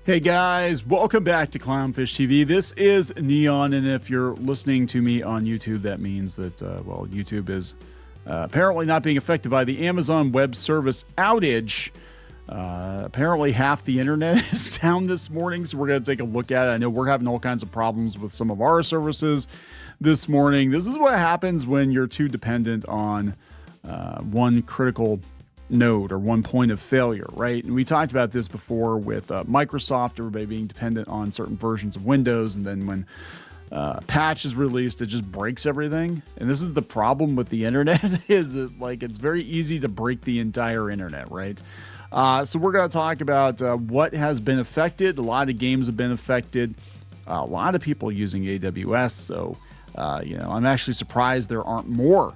Hey guys, welcome back to Clownfish TV. This is Kneon, and if you're listening to me on YouTube, that means that, well, YouTube is apparently not being affected by the Amazon Web Service outage. Apparently half the internet is down this morning, so we're going to take a look at it. I know we're having all kinds of problems with some of our services this morning. This is what happens when you're too dependent on one critical node or one point of failure, right? And we talked about this before with Microsoft, everybody being dependent on certain versions of Windows, and then when a patch is released, it just breaks everything. And this is the problem with the internet is that, like, it's very easy to break the entire internet, right? So we're going to talk about what has been affected. A lot of games have been affected. A lot of people using AWS. So, I'm actually surprised there aren't more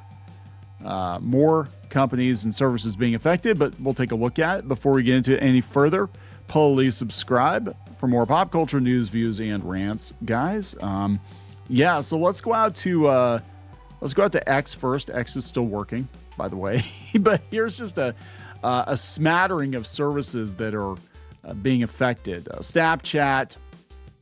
companies and services being affected, but we'll take a look at it. Before we get into it any further, please subscribe for more pop culture news, views, and rants, guys. So let's go out to X first. X is still working, by the way, but here's just a smattering of services that are being affected. Snapchat,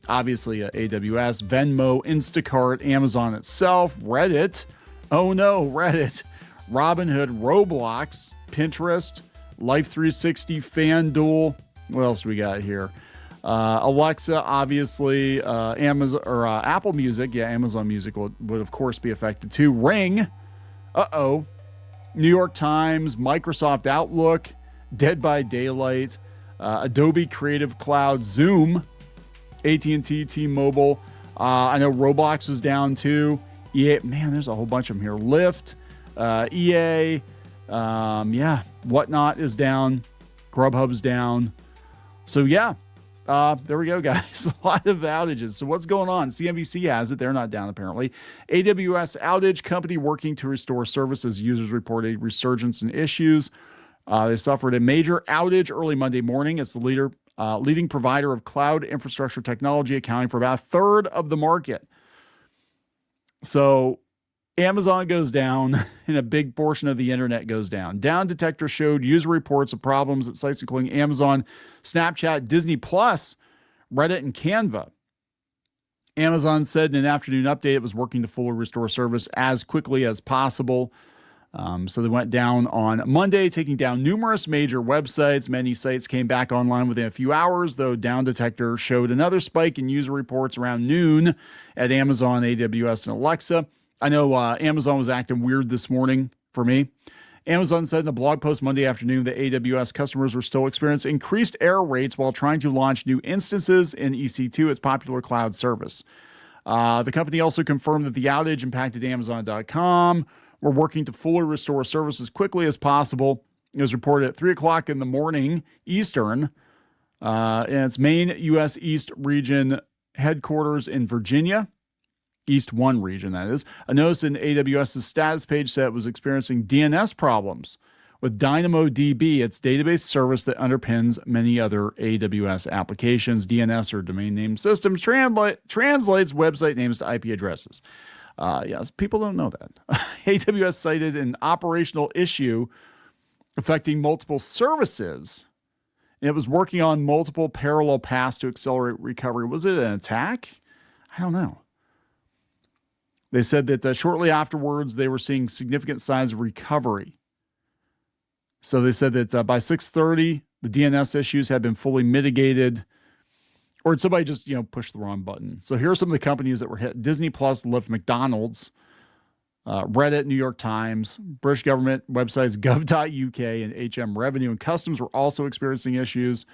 obviously AWS, Venmo, Instacart, Amazon itself, Reddit. Oh no, Reddit. Robinhood, Roblox, Pinterest, Life360, FanDuel. What else do we got here? Alexa, obviously, Amazon or Apple Music. Yeah, Amazon Music would of course be affected too. Ring. New York Times, Microsoft Outlook, Dead by Daylight, Adobe Creative Cloud, Zoom, AT&T, T-Mobile. I know Roblox was down too. Yeah, man, there's a whole bunch of them here. Lyft. EA, Whatnot is down, Grubhub's down. So there we go, guys. A lot of outages. So what's going on? CNBC has it. They're not down, apparently. AWS Outage, company working to restore services. Users reported resurgence in issues. They suffered a major outage early Monday morning. It's the leading provider of cloud infrastructure technology, accounting for about a third of the market. So Amazon goes down and a big portion of the internet goes down. Down Detector showed user reports of problems at sites including Amazon, Snapchat, Disney Plus, Reddit, and Canva. Amazon said in an afternoon update it was working to fully restore service as quickly as possible. So they went down on Monday, taking down numerous major websites. Many sites came back online within a few hours, though Down Detector showed another spike in user reports around noon at Amazon, AWS, and Alexa. I know Amazon was acting weird this morning for me. Amazon said in a blog post Monday afternoon that AWS customers were still experiencing increased error rates while trying to launch new instances in EC2, its popular cloud service. The company also confirmed that the outage impacted Amazon.com. We're working to fully restore service as quickly as possible. It was reported at 3 o'clock in the morning Eastern, in its main U.S. East region headquarters in Virginia. East 1 region, that is. A notice in AWS's status page said it was experiencing DNS problems with DynamoDB, its database service that underpins many other AWS applications. DNS, or domain name systems, translates website names to IP addresses. Yes, people don't know that. AWS cited an operational issue affecting multiple services, and it was working on multiple parallel paths to accelerate recovery. Was it an attack? I don't know. They said that shortly afterwards, they were seeing significant signs of recovery. So they said that by 6:30, the DNS issues had been fully mitigated, or somebody just, pushed the wrong button. So here are some of the companies that were hit: Disney Plus, Lyft, McDonald's, Reddit, New York Times, British government websites, gov.uk, and HM Revenue and Customs were also experiencing issues.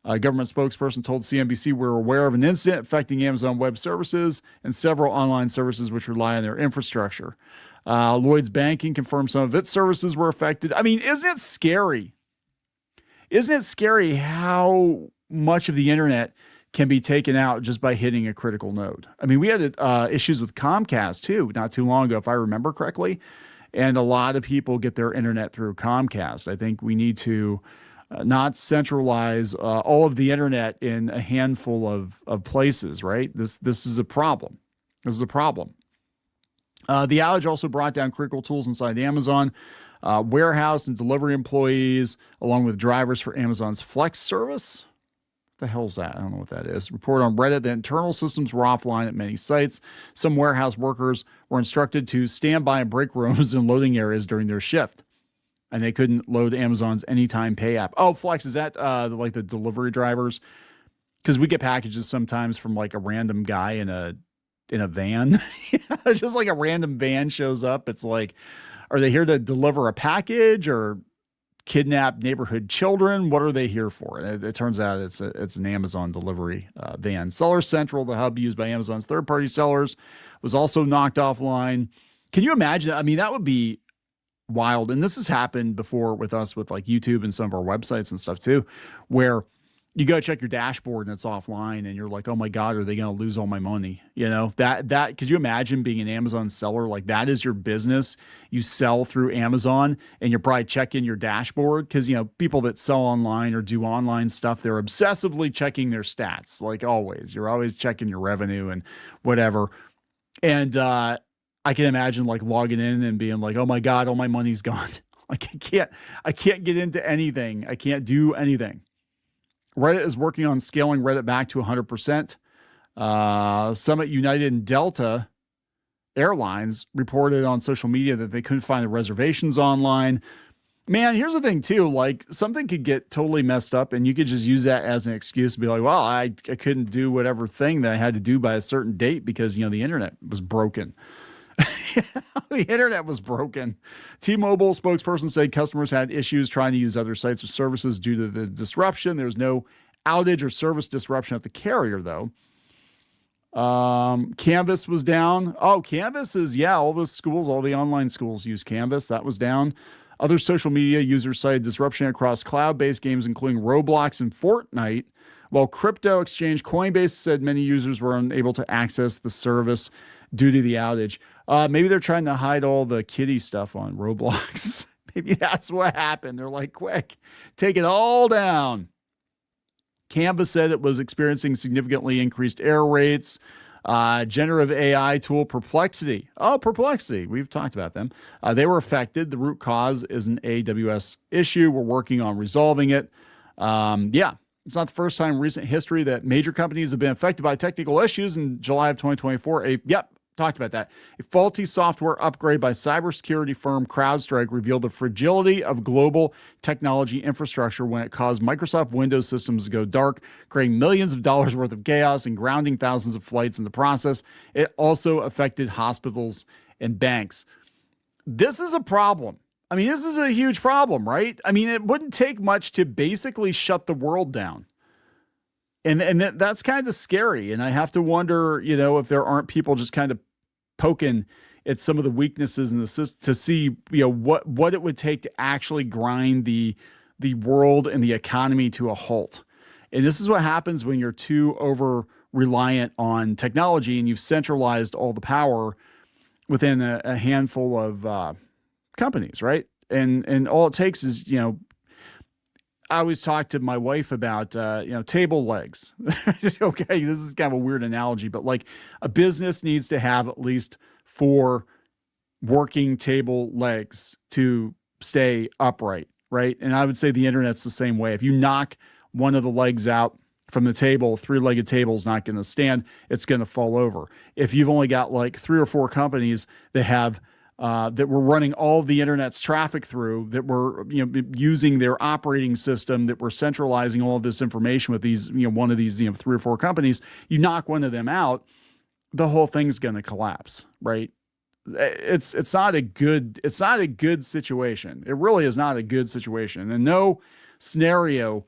A government spokesperson told CNBC, we're aware of an incident affecting Amazon Web Services and several online services which rely on their infrastructure. Lloyd's Banking confirmed some of its services were affected. I mean, isn't it scary? Isn't it scary how much of the internet can be taken out just by hitting a critical node? I mean, we had issues with Comcast too, not too long ago, if I remember correctly. And a lot of people get their internet through Comcast. I think we need to not centralize all of the internet in a handful of places, right? This is a problem. This is a problem. The outage also brought down critical tools inside Amazon, warehouse and delivery employees, along with drivers for Amazon's Flex service. the hell's that? I don't know what that is. Report on Reddit that internal systems were offline at many sites. Some warehouse workers were instructed to stand by in break rooms and loading areas during their shift, and they couldn't load Amazon's Anytime Pay app. Oh, Flex, is that like the delivery drivers? Because we get packages sometimes from like a random guy in a van. It's just like a random van shows up. It's like, are they here to deliver a package or kidnap neighborhood children? What are they here for? And it turns out it's an Amazon delivery van. Seller Central, the hub used by Amazon's third-party sellers, was also knocked offline. Can you imagine? I mean, that would be wild. And this has happened before with us with like YouTube and some of our websites and stuff too, where you go check your dashboard and it's offline and you're like, oh my God, are they going to lose all my money? You know, that, could you imagine being an Amazon seller? Like that is your business. You sell through Amazon and you're probably checking your dashboard because, you know, people that sell online or do online stuff, they're obsessively checking their stats. Like always, you're always checking your revenue and whatever. And, I can imagine like logging in and being like, oh my God, all my money's gone. Like I can't get into anything. I can't do anything. Reddit is working on scaling Reddit back to 100%. Summit, United, and Delta Airlines reported on social media that they couldn't find the reservations online. Man, here's the thing too, like something could get totally messed up and you could just use that as an excuse to be like, well, I couldn't do whatever thing that I had to do by a certain date because, you know, the internet was broken. The internet was broken. T-Mobile spokesperson said customers had issues trying to use other sites or services due to the disruption. There was no outage or service disruption at the carrier, though. Canvas was down. Oh, Canvas is, yeah, all the schools, all the online schools use Canvas. That was down. Other social media users cited disruption across cloud-based games, including Roblox and Fortnite, while crypto exchange Coinbase said many users were unable to access the service due to the outage. Maybe they're trying to hide all the kitty stuff on Roblox. Maybe that's what happened. They're like, quick, take it all down. Canvas said it was experiencing significantly increased error rates. Generative AI tool Perplexity. Oh, Perplexity. We've talked about them. They were affected. The root cause is an AWS issue. We're working on resolving it. Yeah, it's not the first time in recent history that major companies have been affected by technical issues. In July of 2024, talked about that. A faulty software upgrade by cybersecurity firm CrowdStrike revealed the fragility of global technology infrastructure when it caused Microsoft Windows systems to go dark, creating millions of dollars worth of chaos and grounding thousands of flights in the process. It also affected hospitals and banks. This is a problem. I mean, this is a huge problem, right? I mean, it wouldn't take much to basically shut the world down. And that's kind of scary. And I have to wonder, you know, if there aren't people just kind of poking at some of the weaknesses in the system to see, you know, what it would take to actually grind the world and the economy to a halt. And this is what happens when you're too over reliant on technology and you've centralized all the power within a handful of companies, right? And all it takes is, you know, I always talk to my wife about, table legs. Okay, this is kind of a weird analogy, but like a business needs to have at least 4 working table legs to stay upright, right? And I would say the internet's the same way. If you knock one of the legs out from the table, 3-legged table is not going to stand. It's going to fall over. If you've only got like 3 or 4 companies that have that we're running all of the internet's traffic through, that we're, you know, using their operating system, that we're centralizing all of this information with these, you know, one of these, you know, 3 or 4 companies, you knock one of them out, the whole thing's going to collapse, right? It's not a good situation. It really is not a good situation. And no scenario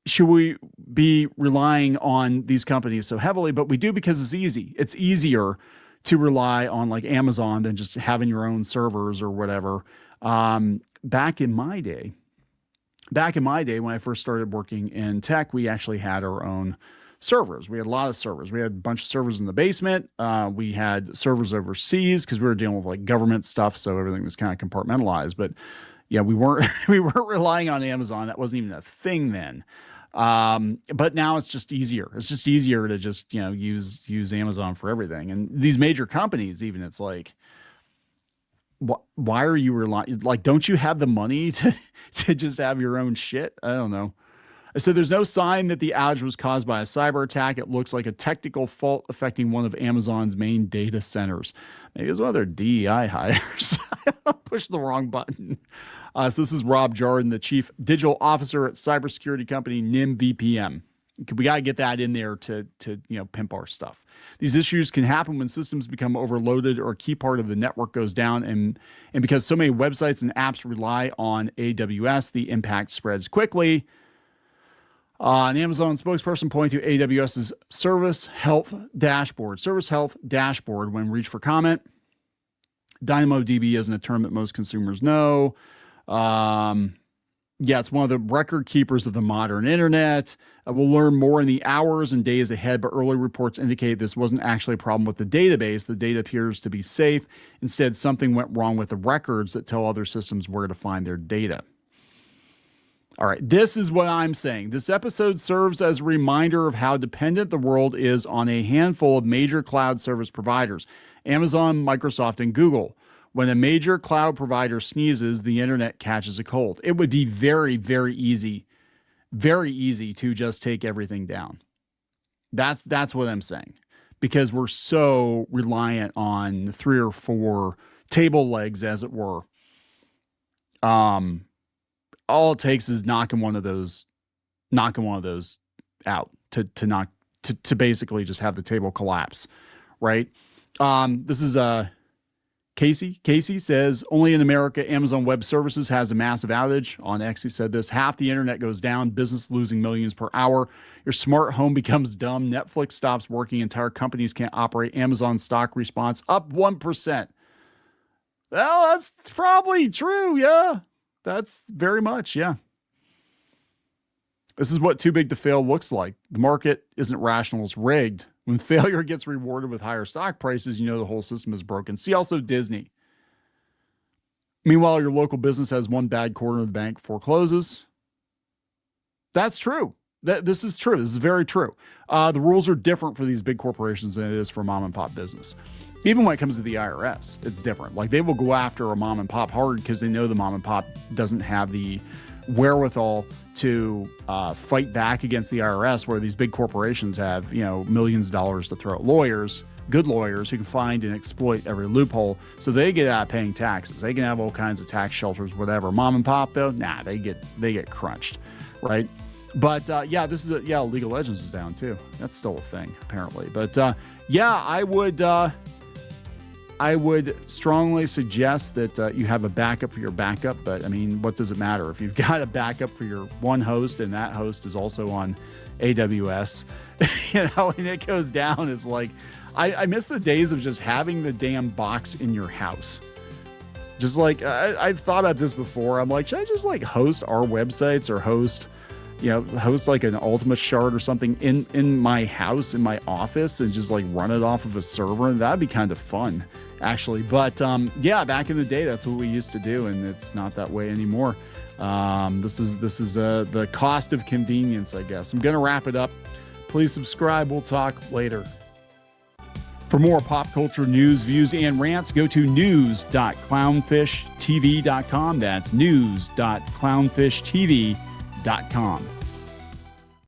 should we be relying on these companies so heavily, but we do because it's easy. It's easier to rely on like Amazon than just having your own servers or whatever. Back in my day, when I first started working in tech, we actually had our own servers. We had a lot of servers. We had a bunch of servers in the basement. We had servers overseas because we were dealing with like government stuff. So everything was kind of compartmentalized, but yeah, we weren't relying on Amazon. That wasn't even a thing then. But now it's just easier. It's just easier to just, you know, use Amazon for everything. And these major companies, even, it's like, why are you relying? Like, don't you have the money to just have your own shit? I don't know. I said there's no sign that the outage was caused by a cyber attack. It looks like a technical fault affecting one of Amazon's main data centers. Maybe it's one of their DEI hires. I pushed the wrong button. So this is Rob Jordan, the chief digital officer at cybersecurity company NIM VPN. We got to get that in there to pimp our stuff. These issues can happen when systems become overloaded or a key part of the network goes down. And because so many websites and apps rely on AWS, the impact spreads quickly. An Amazon spokesperson pointed to AWS's Service Health Dashboard. Service Health Dashboard, when reached for comment. DynamoDB isn't a term that most consumers know. It's one of the record keepers of the modern internet. We'll learn more in the hours and days ahead, but early reports indicate this wasn't actually a problem with the database. The data appears to be safe. Instead, something went wrong with the records that tell other systems where to find their data. All right, this is what I'm saying. This episode serves as a reminder of how dependent the world is on a handful of major cloud service providers, Amazon, Microsoft, and Google. When a major cloud provider sneezes, the internet catches a cold. It would be very, very easy to just take everything down. That's what I'm saying, because we're so reliant on 3 or 4 table legs, as it were. All it takes is knocking one of those out to basically just have the table collapse, right? This is Casey. Casey says, only in America, Amazon Web Services has a massive outage. On X, he said this: half the internet goes down, business losing millions per hour. Your smart home becomes dumb. Netflix stops working. Entire companies can't operate. Amazon stock response up 1%. Well, that's probably true. Yeah, that's very much. Yeah. This is what too big to fail looks like. The market isn't rational, it's rigged. When failure gets rewarded with higher stock prices, you know the whole system is broken. See also Disney. Meanwhile, your local business has one bad quarter of the bank forecloses. That's true. This is true. This is very true. The rules are different for these big corporations than it is for mom and pop business. Even when it comes to the IRS, it's different. Like, they will go after a mom and pop hard because they know the mom and pop doesn't have the wherewithal to fight back against the IRS, where these big corporations have, millions of dollars to throw at lawyers, good lawyers who can find and exploit every loophole, so they get out of paying taxes. They can have all kinds of tax shelters, whatever. Mom and pop, though, they get crunched, right? But this is League of Legends is down too. That's still a thing apparently. But I would strongly suggest that you have a backup for your backup. But I mean, what does it matter if you've got a backup for your one host and that host is also on AWS? And it goes down. It's like, I miss the days of just having the damn box in your house. Just like, I've thought about this before. I'm like, should I just like host our websites or host like an Ultimate Shard or something in my house, in my office, and just like run it off of a server? And that'd be kind of fun, actually. But back in the day, that's what we used to do, and it's not that way anymore. This is the cost of convenience, I guess. I'm gonna wrap it up. Please subscribe. We'll talk later. For more pop culture news, views, and rants, go to news.clownfishtv.com. That's news.clownfishtv.com.